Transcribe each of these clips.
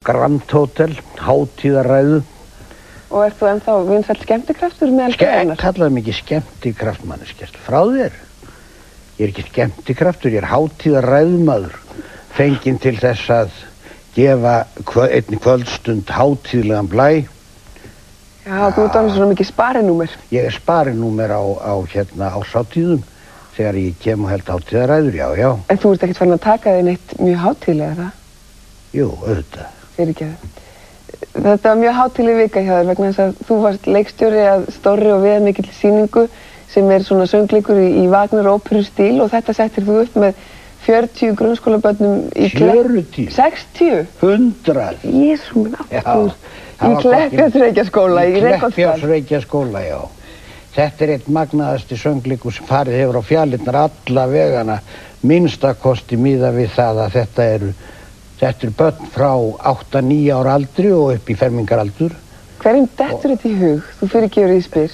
Grand Hotel, hátíðarræðu. Og ert þú ennþá vinsæll skemmtikraftur meðal þjóðarinnar? Kallaði mikið skemmtikraftmanneskert. Frá þér. Ég ekki skemmtikraftur, ég hátíðarræðumaður. Fenginn til þess að gefa einni kvöldstund hátíðlegan blæ. Já, þú ert alveg svona mikið sparinúmer. Ég sparinúmer á árshátíðum. Þegar ég kem og held hátíðarræður, já. En þú ert ekkert farin að taka þig neitt mjög hátíðlega, það? Jú, auðvitað. Fyrirgefðu. Þetta var mjög hátíðleg vika hjá þér vegna þess að þú varst leikstjóri að stórri og viðamikill sýningu sem svona söngleikur í Wagner óperustíl og þetta settir þú upp með 40 grunnskólabörnum í 40? 60? 100? Jesú minn aftur. Í Kleppjárnsreykjaskóla í Reykholtsdal. Kleppjárnsreykjaskóla, já. Þetta einn magnaðasti söngleikur sem farið hefur á fjalirnar alla vegana, minnstakosti miðað við það að þetta eru börn frá 8-9 ára aldri og upp í fermingaraldur. Hverjum dettur þetta í hug? Þú fyrirgefur í spyr.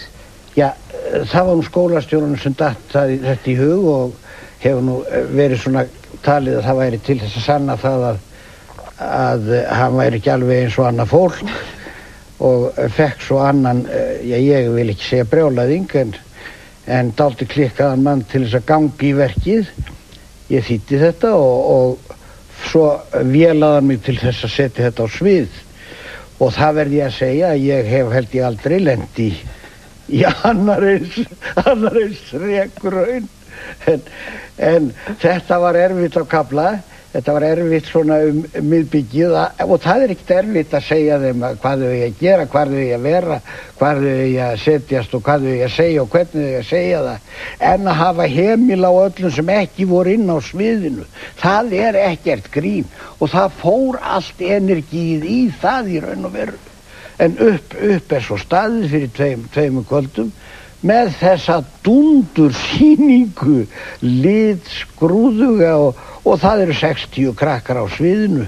Já, það var nú skólastjórunum sem datt þetta í hug og hefur nú verið svona talið að það væri til þess að sanna það að hann væri ekki alveg eins og annað fólk. Og fekk svo annan, ég vil ekki segja brjálæðing, en dálítið klikkaðan mann til þess að ganga í verkið. Ég þýddi þetta og svo vélaði hann mig til þess að setja þetta á svið. Og það verði ég að segja að ég held ég aldrei lent í annar eins rekraun. En þetta var erfitt á kafla. Þetta var erfitt svona miðbyggið og það ekkert erfitt að segja þeim hvað þau eigi að gera, hvað þau eigi að vera, hvað þau eigi að setjast og hvað þau eigi að segja og hvernig þau eigi að segja það. En að hafa hemil á öllum sem ekki voru inn á sviðinu. Það ekkert grín og það fór allt energið í það í raun og veru. En upp svo staðið fyrir tveimur kvöldum með þessa dundur sýningu, litskrúðuga og það eru 60 krakkar á sviðinu.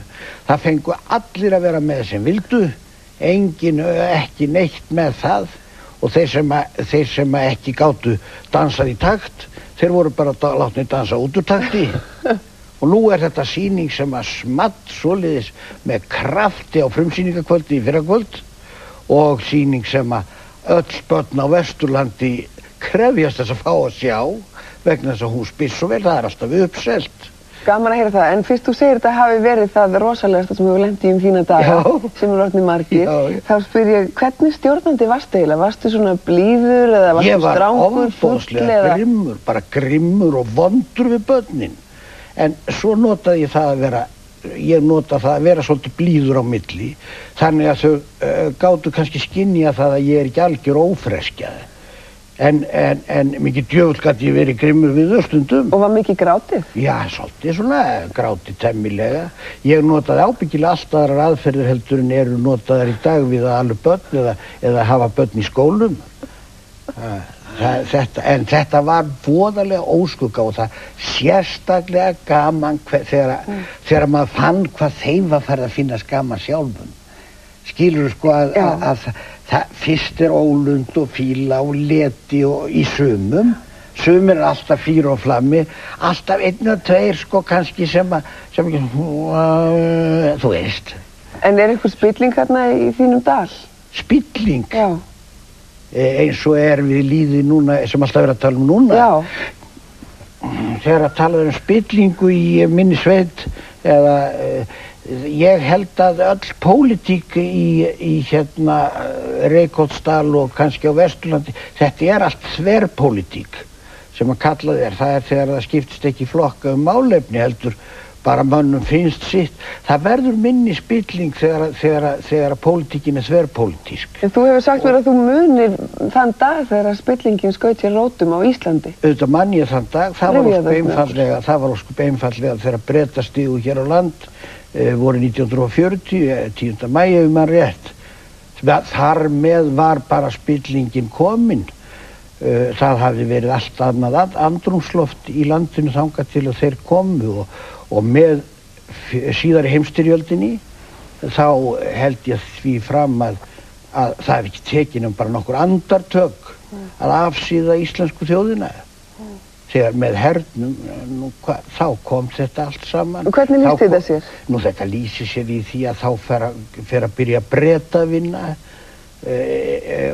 Það fengu allir að vera með sem vildu, enginn ekki neitt með það og þeir sem ekki gátu dansað í takt, þeir voru bara látnir dansa út úr takti. Og nú þetta sýning sem að smatt svoleiðis með krafti á frumsýningakvöldi í fyrrakvöld og sýning sem að öll börn á Vesturlandi krefjast þess að fá að sjá vegna þess að hún spyr svo vel, það alltaf uppselt. Gaman að heyra það, en fyrst þú segir þetta hafi verið það rosalegasta sem hefur lent í þína daga, sem eru orðnir margir, þá spyr ég, hvernig stjórnandi varstu eiginlega? Varstu svona blíður eða varstu strangur, full? Ég var ofboðslega grimmur, bara grimmur og vondur við börnin. En svo notaði ég það að vera svolítið blíður á milli, þannig að þau gátu kannski skynja það að ég ekki algjör ófreskjaði. En mikið djöfull gat ég verið grimmur við þau stundum. Og var mikið grátið? Já, svolítið svona grátið temmilega. Ég notaði ábyggilega allt aðrar aðferðir heldur en eru notaðar í dag við að ala börn eða hafa börn í skólum. En þetta var voðalega óskugga og það sérstaklega gaman þegar maður fann hvað þeim var farið að finnast gaman sjálfum. Skilurðu sko að það fyrst ólund og fíla og leti og í sumum alltaf fýr og flammi, alltaf 1 og 2 sko kannski sem þú veist. En einhver spilling hérna í þínum dal? Spilling? Já. Eins og við líði núna, sem alltaf að tala núna. Já. Þegar að tala spillingu í minni sveit eða ég held að öll pólitík í Reykholtsdal og kannski á Vesturlandi, þetta allt þverpólitík sem að kalla það þegar það skiptist ekki flokka málefni heldur bara mönnum finnst sitt. Það verður minni spilling þegar pólitíkin þverpólitísk. En þú hefur sagt mér að þú munir þann dag þegar spillingin skaut hér rótum á Íslandi. Auðvitað man ég þann dag, það var ósköp einfaldlega þegar Bretar stigu hér á land voru 1940, 10. maí ef man rétt. Þar með var bara spillingin komin. Það hafði verið allt annað andrúmsloft í landinu þangað til að þeir komu og með síðari heimsstyrjöldinni þá held ég því fram að það ekki tekin bara nokkur andartök að afsíða íslensku þjóðina. þegar með hernum, þá kom þetta allt saman. Og hvernig lýsti þetta sér? Nú þetta lýsir sér í því að þá fer að byrja Bretavinna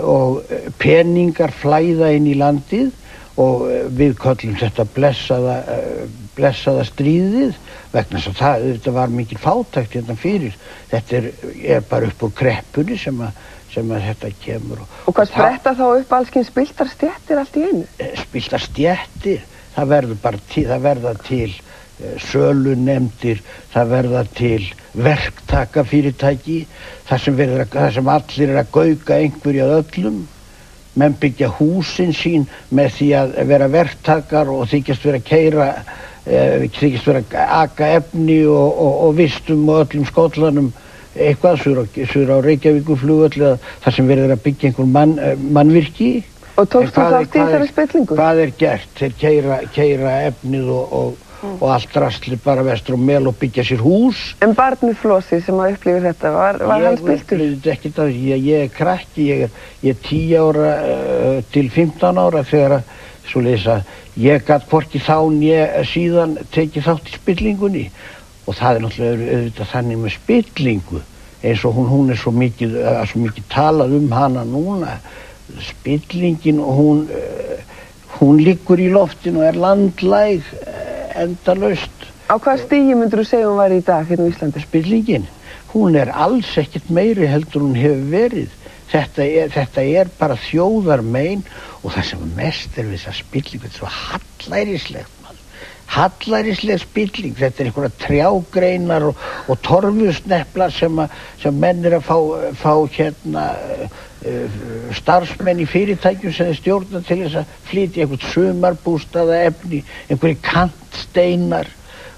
og peningar flæða inn í landið og við köllum þetta blessaða stríðið vegna þess að þetta var mikil fátækt hérna fyrir. Þetta er bara upp úr kreppunni sem að þetta kemur. Og hvað spretta þá upp allskyns spilltar stéttir allt í einu? Spilltar stéttir, það verða til sölunefndir, það verða til verktakafyrirtæki, þar sem allir að gauka einhverju að öllum. Menn byggja húsin sín með því að vera verktakar og þykjast vera að aka efni og vistum og öllum skóllanum eitthvað suður á Reykjavíkurflugvelli þar sem verður að byggja einhver mannvirki. Og tókstu þátt í þeirri spillingu? Hvað er gert? Þeir keyra efnið og allt drastlið bara vestur og mel og byggja sér hús. En barnið Flossi sem að upplifir þetta, var hann spiltur? Ég upplifði ekki það, ég er krakki, ég er 10 ára til 15 ára þegar svoleiðis að ég gat hvorki þá né síðan tekið þátt í spillingunni. Og það er náttúrulega auðvitað þannig með spillingu, eins og hún er svo mikið talað hana núna. Spillingin, hún liggur í loftinu og er landlæg endalaust. Á hvað stigi myndir þú segja hún var í dag hérna á Íslandi? Spillingin, hún er alls ekkert meiri heldur hún hefur verið. Þetta er bara þjóðarmein og það sem mest við þessa spillingu, þetta er svo hallærislegt. Hallærisleg spilling, þetta er einhverja trjágreinar og torfusneplar sem menn er að fá hérna starfsmenn í fyrirtækjum sem þeir stjórna til þess að flytja einhvern sumarbústaða efni, einhverju kantsteinar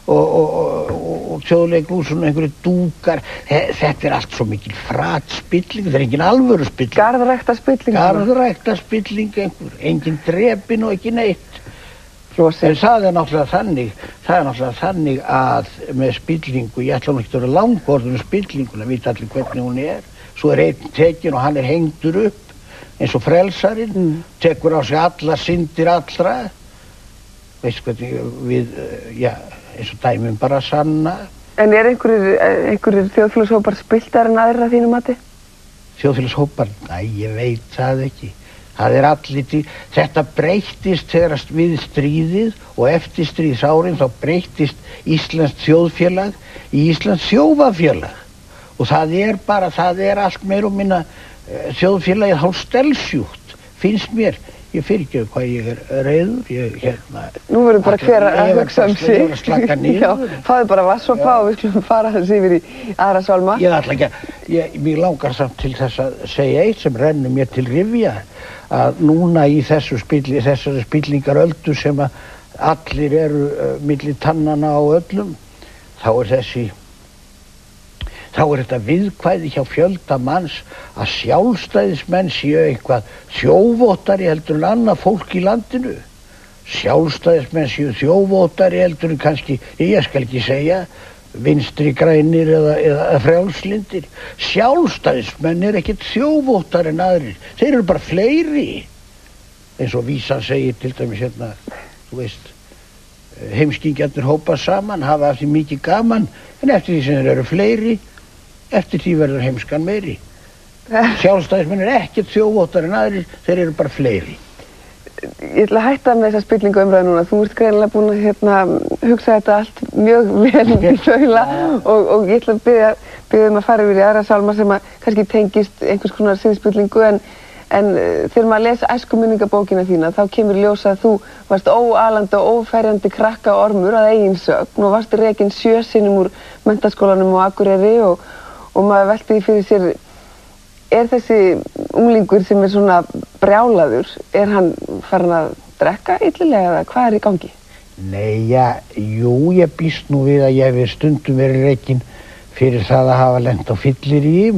og þjóðleikhús og einhverju dúkar. Þetta er allt svo mikil spilling, þetta er engin alvöru spilling. Garðrækta spilling. Garðrækta spilling engin drepin og ekki neitt. En það er náttúrulega þannig að með spillingu, ég ætla nú ekki að vera langorð spillinguna, vita allir hvernig hún er. Svo er einn tekinn og hann er hengdur upp eins og frelsarinn, tekur á sig allar syndir allra. Veist hvernig eins og dæmum bara sanna. En er einhverjir þjóðfélagshópar spilltar en aðrir að þínu mati? Þjóðfélagshópar? Næ, ég veit það ekki. Það er allir þetta breyttist þegar við stríðið og eftir stríðsárin þá breyttist Íslands þjóðfélag í Íslands þjófafélag. Og það er allt meira og minna þjóðfélagið hálf stelsjúkt, finnst mér. Ég fyrirgefur hvað ég er reiður, Nú verður bara hver að hugsa sig. Ég var að slaka niður. Já, fáðu bara vatnssopa og við skulum fara þessi yfir í aðra sálma. Ég ætla ekki mér langar samt til þess að segja eitt sem rennur mér til rifja, að núna í þessari spillingaröldu sem að allir eru milli tannana á öllum, þá er þetta viðkvæði hjá fjölda manns að sjálfstæðismenn séu eitthvað þjófóttari heldur en annað fólk í landinu. Sjálfstæðismenn séu þjófóttari heldur en kannski, ég skal ekki segja, vinstri grænir eða frjálslyndir. Sjálfstæðismenn er ekkert þjófóttari en aðrir. Þeir eru bara fleiri. Eins og vísan segir til dæmis hérna, þú veist, heimskingjarnir hópast saman, hafa af því mikið gaman, en eftir því sem þeir eru fleiri, eftir því verður heimskan meiri. Sjálfstæðismenn er ekkert þjófóttari en aðrir, þeir eru bara fleiri. Ég ætla að hætta með þessa spillingu umræðu núna. Þú ert greinilega búin að hugsa þetta allt mjög vel í þaula og ég ætla að biðja að fara yfir í aðra sálma sem að kannski tengist einhvers konar siðspillingu en þegar maður les æskuminningabókina þína þá kemur ljósa að þú varst óalandi og óferjandi krakka ormur að eigin sögn og varst rekinn 7 sinnum úr menntaskólanum á Akureyri og maður velti því fyrir sér, er þessi unglingur sem er svona brjálaður, er hann farin að drekka illilega eða hvað er í gangi? Nei, ég býst nú við að ég hef stundum verið rekinn fyrir það að hafa lent á fylliríi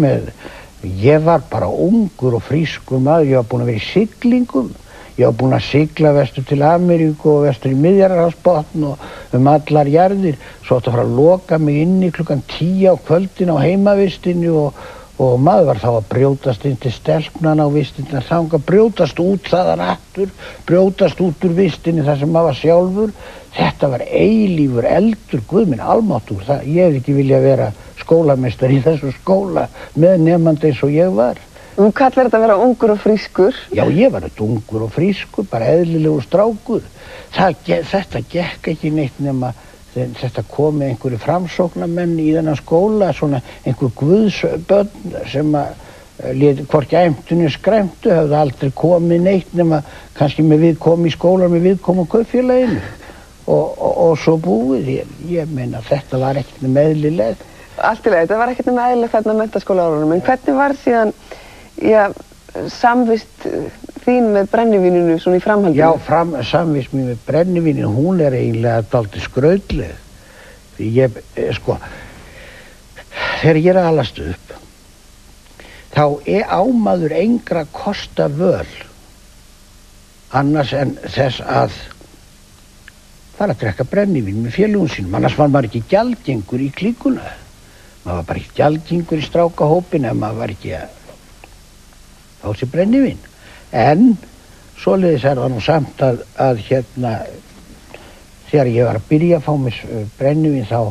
ég var bara ungur og frískur maður, ég var búinn að vera í siglingum, ég var búinn að sigla vestur til Ameríku og vestur í Miðjarðarhafsbotn og allar jarðir, svo átti að fara að loka mig inni klukkan 10 á kvöldin á heimavistinni og og maður var þá að brjótast inn til stelpnana á vistinni þanga, brjótast út þaðan aftur, brjótast út úr vistinni þar sem maður var sjálfur. Þetta var eilífur eldur, guð minn almáttugur, ég hefði ekki viljað vera skólameistari í þessu skóla með nemandi eins og ég var. Þú kallar þetta að vera ungur og frískur? Já, ég var þetta ungur og frískur, bara eðlilegur strákur. Þetta gekk ekki neitt nema þetta komi einhverju framsóknarmenn í þennan skóla, svona einhver guðsbörn sem hvorki æmtunni skræmtu, hefði aldrei komið neitt nema kannski með viðkomu í skóla með viðkomu kaupfélaginu og svo búið. Ég meina þetta var ekkert með eðlilegt. Allt í lagi, þetta var ekkert með eðlilegt þarna menntaskólaárunum, en hvernig var síðan samvist þín með brennivíninu svona í framhaldinu? Já, samvist mín með brennivíninu, hún eiginlega dálítið skrautleg. Því þegar ég alast upp, þá ámaður engra kosta völ, annars en þess að fara að drekka brennivín með félögum sínum, annars var maður ekki gjaldgengur í klíkuna. Maður var bara ekki gjaldgengur í strákahópin ef maður var ekki að fá sér brennivín. En svoleiðis það nú samt að þegar ég var að byrja að fá mér brennivín þá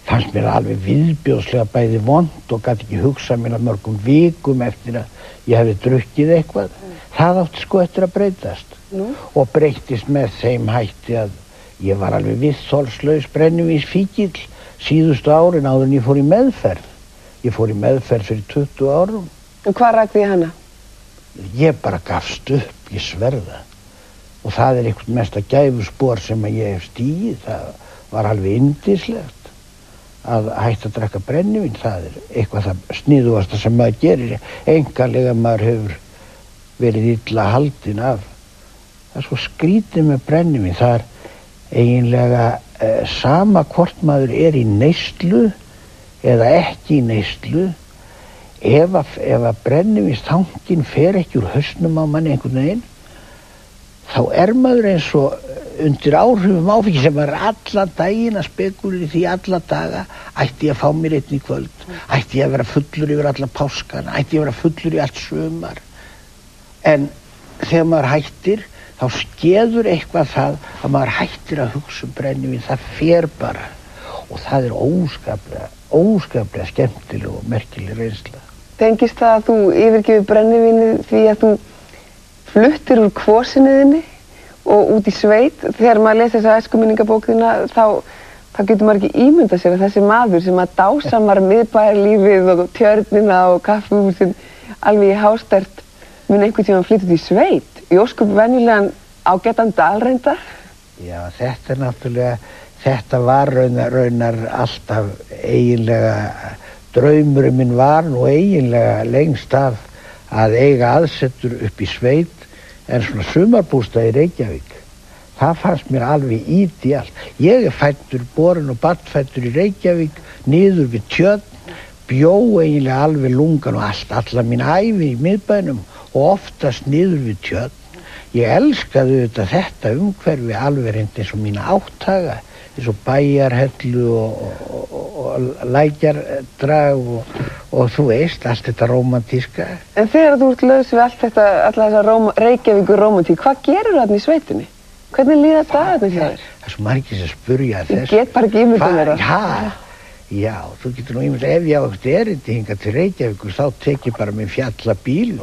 fannst mér alveg viðbjóðslega bæði vont og gat ekki hugsað mér að mörgum vikum eftir að ég hefði drukkið eitthvað. Það átti eftir að breytast og breyttist með þeim hætti að ég var alveg viðþolslaus brennivínsfíkill síðustu árin áður en ég fór í meðferð. Ég fór í meðferð fyrir 20 árum. Og hvað rakti ég hana? Ég bara gafst upp, ég sverða. Og það einhvern mesta gæfuspor sem ég hef stigið. Það var alveg yndislegt að hætta að drekka brennivín. Það eitthvað það sniðugasta sem maður gerir. Einkanlega maður hefur verið illa haldinn af. Það svo skrítið með brennivín. Það eiginlega sama hvort maður í neyslu eða ekki í neyslu. Ef að brennivínsþanginn fer ekki úr hausnum á manni einhvern veginn, þá maður eins og undir áhrifum áfengi sem var allan daginn að spekulera í því alla daga, ætti ég að fá mér einn í kvöld, ætti ég að vera fullur yfir alla páskana, ætti ég að vera fullur í allt sumar. En þegar maður hættir, þá skeður eitthvað það að maður hættir að hugsa brennivín, það fer bara. Og það óskaplega skemmtileg og merkileg reynsla. Tengist það að þú yfirgefur brennivínið því að þú fluttir úr kvosinniðinni og út í sveit? Þegar maður les þessa æskuminningabókina þá getur maður ekki ímyndað sér að þessi maður sem að dásamar miðbæjarlífið og tjörnina og kaffihúsin alveg í hástert mun einhvern tímann flytja út í sveit í ósköp venjulegan ágætan dalreyndar? Já, þetta var raunar alltaf eiginlega draumurinn minn var nú eiginlega lengst af að eiga aðsetur upp í sveit en svona sumarbústað í Reykjavík. Það fannst mér alveg ídíalt. Ég fæddur, borinn og barnfæddur í Reykjavík, niður við Tjörn, bjó eiginlega alveg lungan og alla mín ævi í miðbænum og oftast niður við Tjörn. Ég elskaði þetta umhverfi alveg reynd eins og mína áttaga, eins og Bæjarhellu og Lækjardrag og þú veist, allt þetta rómantíska. En þegar þú ert laus við alla þessa Reykjavíkur rómantík, hvað gerur þarna í sveitinni? Hvernig líða dagarnir hjá þér? Það er svo margir sem spurja þess. Ég get bara ekki ímyndað mér það. Já, þú getur nú ímyndað, ef ég á eitthvað erindi hingað til Reykjavíkur, þá tek ég bara minn fjallabíl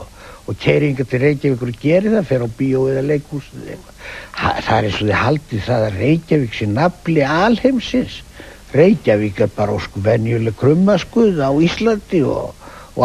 og keyri hingað til Reykjavíkur og geri það, fer á bíó eða leikhúsið eða eitthvað. Það eins og þið haldið það að Reykjavík sé nafli alheimsins. Reykjavík bara óskup venjuleg krummaskuð á Íslandi og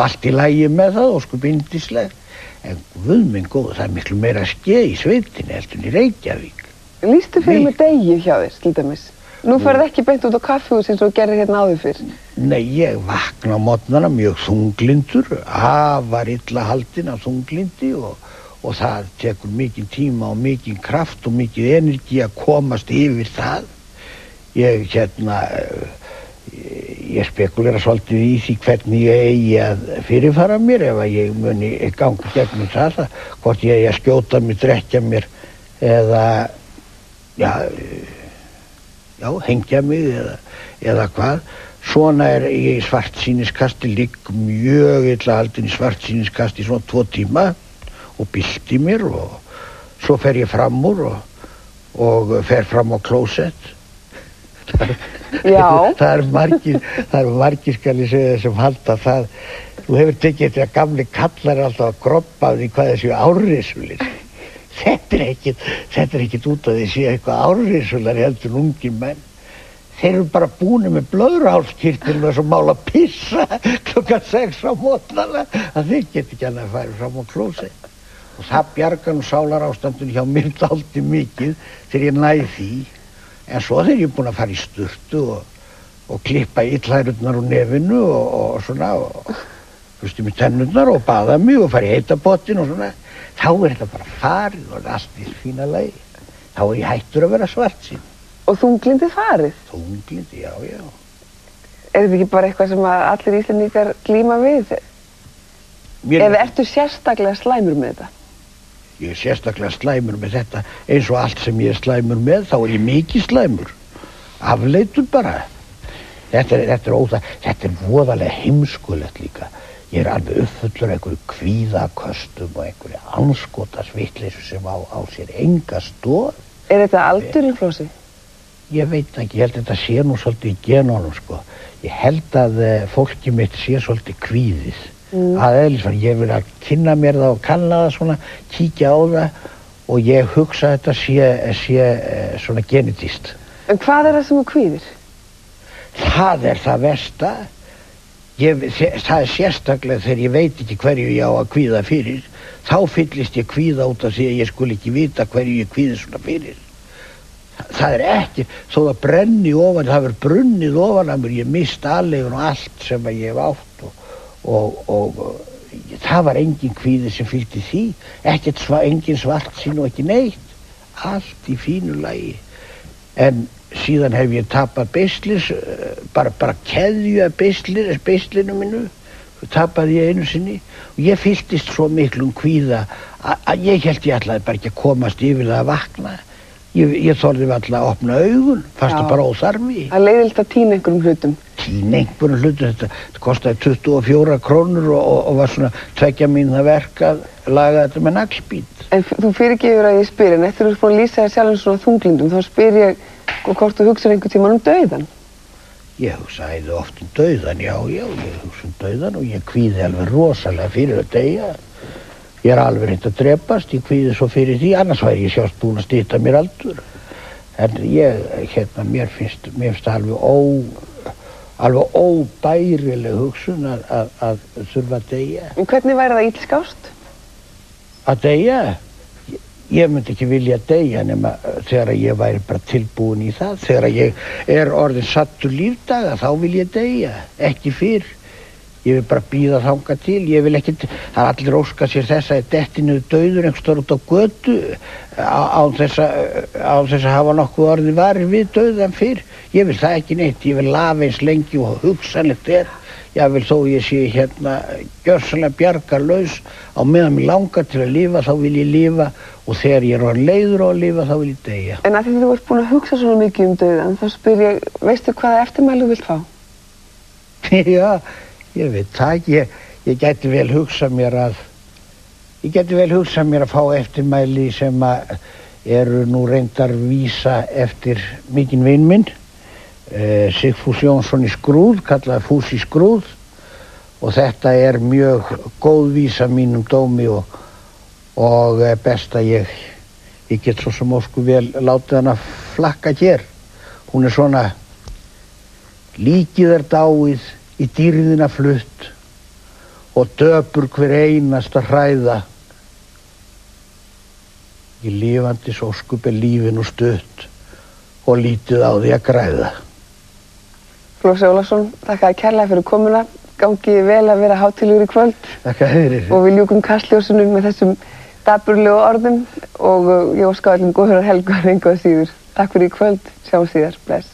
allt í lagi með það, óskup yndislegt. En guð minn góð, það miklu meira skeið í sveitinni heldur en í Reykjavík. Lýstu fyrir mig degið hjá þér, til dæmis. Nú ferð ekki beint út á kaffihús eins og gerðir hérna áður fyrr. Nei, ég vakna á morgnana mjög þunglindur, afar illa haldinn af þunglindi og það tekur mikinn tíma og mikinn kraft og mikið energi að komast yfir það. Ég spekulera svolítið í því hvernig ég eigi að fyrirfara mér ef að ég muni gangi gegnum það, hvort ég eigi að skjóta mér, drekja mér eða hengja mig eða hvað. Svona ég í svartsýniskasti, ligg mjög illa haldin í svartsýniskasti í svona 2 tíma og bylti mér og svo fer ég fram úr og fer fram á klósett. Já. Það er margir skal ég segja sem halda það. Þú hefur tekið þetta að gamli kallar alltaf að groppa af því hvað þessi árrisulir. Þetta er ekkit út af því að sé eitthvað árrisular heldur ungir menn. Þeir eru bara búinir með blöðruhálskirtilinn og svo mála pissa klukkan 6 á mótnana að þeir geti ekki annað að fara fram á klósett. Og það bjargar nú sálarástandinu hjá mér dálítið mikið þegar ég næ því. En svo þegar ég er búinn að fara í sturtu og klippa illhærurnar úr nefinu og svona og hlusti með tennurnar og baða mig og fara í heitabottin og svona, þá er þetta bara farið og allt í fína lagi. Þá er ég hættur að vera svartsýn. Og þunglindið farið? Þunglindið, já. Er þetta ekki bara eitthvað sem allir Íslendingar glíma við? Eða ertu sérstaklega slæmur með þetta? Ég er sérstaklega slæmur með þetta. Eins og allt sem ég er slæmur með, þá er ég mikið slæmur. Afleitur bara. Þetta er voðalega heimskulegt líka. Ég er alveg uppfullur einhverju kvíðaköstum og einhverju andskotas vitleysu sem á sér enga stoð. Er þetta aldurinn, Flósi? Ég veit ekki, ég held að þetta sé nú svolítið í genunum, sko. Ég held að fólkið mitt sé svolítið kvíðið. Það er eðlisfæri, ég vil að kynna mér það og kanna það svona, kíkja á það og ég hugsa að þetta sé svona genetískt. En hvað er það sem þú kvíðir? Það er það versta. Það er sérstaklega þegar ég veit ekki hverju ég á að kvíða fyrir. Þá fyllist ég kvíða út af því að ég skul ekki vita hverju ég kvíði svona fyrir. Það er ekki, þó það brenni ofan, það verður brunnið ofan að mér, ég mist aðleigun og allt sem ég hef átt og það var engin kvíði sem fylgdi því, engin svartsýn og ekki neitt, allt í fínu lagi. En síðan hef ég tapað beislis, bara keðju af beislinu mínu, tapaði ég einu sinni og ég fylltist svo miklum kvíða að ég held ég ætlaði bara ekki að komast yfir það að vakna. Ég þorði alltaf að opna augun, fannst það bara óþarfi. Það leiðilegt að týna einhverjum hlutum. Týna einhverjum hlutum, þetta kostaði 24 krónur og var svona 2 mínútna verk að laga þetta með naglbít. En þú fyrirgefur að ég spyr, en eftir að þú ert búin að lýsa þér sjálfum svona þunglindum, þá spyr ég hvort þú hugsar einhvern tímann dauðann. Ég hugsaði oft dauðann, já, ég hugsa dauðann og ég kvíði alveg rosalega fyrir að deyja. Ég er alveg reynt að drepast, ég kvíði svo fyrir því, annars væri ég sjálfst búin að stytta mér aldur. En mér finnst alveg óbærileg hugsun að þurfa að deyja. En hvernig væri það illskást? Að deyja? Ég myndi ekki vilja deyja nema þegar ég væri bara tilbúin í það. Þegar ég er orðin sattur lífdaga, þá vil ég deyja, ekki fyrr. Ég vil bara bíða þangað til, ég vil ekkert, það er allir óska sér þess að ég detti niður dauður einhvers staðar út á götu án þess að hafa nokkuð orðið varir við dauðan fyrr. Ég vil það ekki neitt, ég vil lafa eins lengi og hugsanlegt ég vil þó ég sé gjörsamlega bjargarlaus á meðan mig langar til að lifa, þá vil ég lifa og þegar ég er orðinn leiður á að lifa, þá vil ég deyja. En að því þú ert búin að hugsa svona mikið dauðan, þá spyr ég, veistu hvaða eftirmæli þú vilt fá? Já. Ég veit það ekki, ég gæti vel hugsað mér að fá eftirmæli sem eru nú reyndar vísa eftir mikinn vin minn, Sigfús Jónsson í Skrúð, kallaði Fús í Skrúð og þetta er mjög góð vísa mínum dómi og best að ég get svo sem ósku vel látið hana flakka hér. Hún er svona, líkið er dáið, í dýrðina flutt og döpur hver einasta hræða. Í lifandis óskup er lífinu stutt og lítið á því að græða. Flósi Ólafsson, þakka kærlega fyrir komuna. Gangi vel að vera hátíðlegur í kvöld. Þakka fyrir. Og við ljúkum kastljósinu með þessum dapurlegu orðum og ég óska öllum góðrar helgar engu að síður. Takk fyrir í kvöld, sjáum síðar, bless.